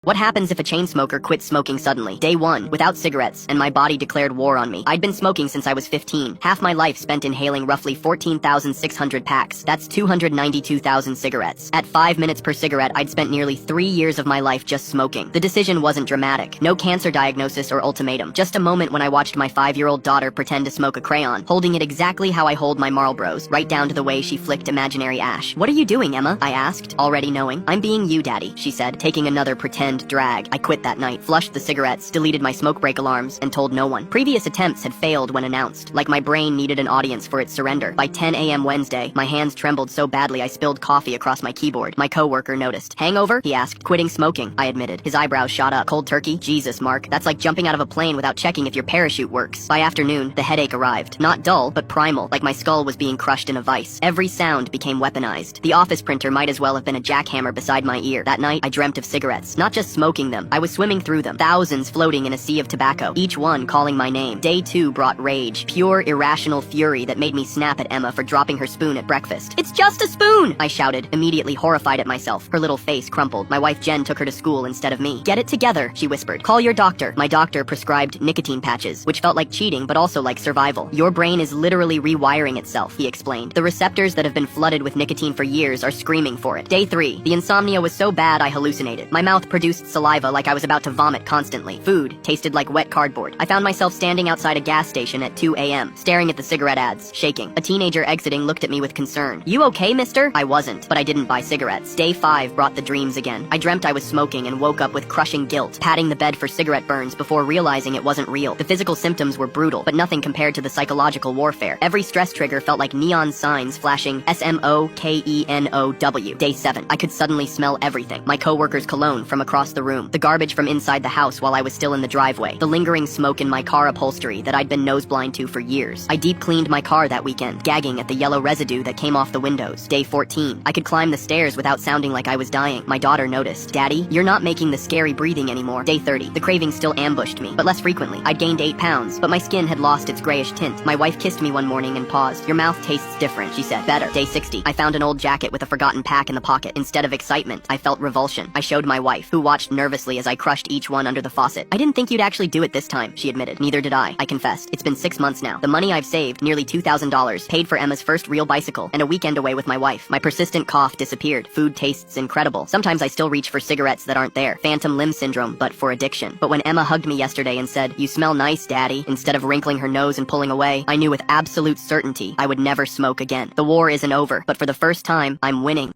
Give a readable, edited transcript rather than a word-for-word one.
What happens if a chain smoker quits smoking suddenly? Day 1, without cigarettes, and my body declared war on me. I'd been smoking since I was 15. Half my life spent inhaling roughly 14,600 packs. That's 292,000 cigarettes. At 5 minutes per cigarette, I'd spent nearly 3 years of my life just smoking. The decision wasn't dramatic. No cancer diagnosis or ultimatum. Just a moment when I watched my 5-year-old daughter pretend to smoke a crayon, holding it exactly how I hold my Marlboros, right down to the way she flicked imaginary ash. "What are you doing, Emma?" I asked, already knowing. "I'm being you, Daddy," she said, taking another pretend drag. I quit that night, flushed the cigarettes, deleted my smoke break alarms, and told no one. Previous attempts had failed when announced, like my brain needed an audience for its surrender. By 10 a.m. Wednesday, my hands trembled so badly I spilled coffee across my keyboard. My coworker noticed. "Hangover?" he asked. "Quitting smoking," I admitted. His eyebrows shot up. "Cold turkey? Jesus, Mark. That's like jumping out of a plane without checking if your parachute works." By afternoon, the headache arrived. Not dull, but primal, like my skull was being crushed in a vice. Every sound became weaponized. The office printer might as well have been a jackhammer beside my ear. That night, I dreamt of cigarettes. Not just smoking them. I was swimming through them, thousands floating in a sea of tobacco, each one calling my name. Day 2 brought rage, pure irrational fury that made me snap at Emma for dropping her spoon at breakfast. "It's just a spoon!" I shouted, immediately horrified at myself. Her little face crumpled. My wife Jen took her to school instead of me. "Get it together," she whispered. "Call your doctor." My doctor prescribed nicotine patches, which felt like cheating but also like survival. "Your brain is literally rewiring itself," he explained. "The receptors that have been flooded with nicotine for years are screaming for it." Day 3. The insomnia was so bad I hallucinated. My mouth produced saliva like I was about to vomit constantly. Food tasted like wet cardboard. I found myself standing outside a gas station at 2 a.m., staring at the cigarette ads, shaking. A teenager exiting looked at me with concern. "You okay, mister?" I wasn't, but I didn't buy cigarettes. Day 5 brought the dreams again. I dreamt I was smoking and woke up with crushing guilt, patting the bed for cigarette burns before realizing it wasn't real. The physical symptoms were brutal, but nothing compared to the psychological warfare. Every stress trigger felt like neon signs flashing SMOKENOW. Day 7. I could suddenly smell everything. My coworker's cologne from across the room, the garbage from inside the house while I was still in the driveway, the lingering smoke in my car upholstery that I'd been nose blind to for years. I deep cleaned my car that weekend, gagging at the yellow residue that came off the windows. Day 14. I could climb the stairs without sounding like I was dying. My daughter noticed. "Daddy, you're not making the scary breathing anymore." Day 30. The craving still ambushed me, but less frequently. I'd gained 8 pounds, but my skin had lost its grayish tint. My wife kissed me one morning and paused. "Your mouth tastes different," she said. "Better." Day 60. I found an old jacket with a forgotten pack in the pocket. Instead of excitement, I felt revulsion. I showed my wife, who watched nervously as I crushed each one under the faucet. "I didn't think you'd actually do it this time," she admitted. "Neither did I confessed. "It's been 6 months now. The money I've saved, nearly $2,000, paid for Emma's first real bicycle and a weekend away with my wife. My persistent cough disappeared. Food tastes incredible. Sometimes I still reach for cigarettes that aren't there. Phantom limb syndrome, but for addiction. But when Emma hugged me yesterday and said, 'You smell nice, Daddy,' instead of wrinkling her nose and pulling away, I knew with absolute certainty I would never smoke again. The war isn't over, but for the first time, I'm winning."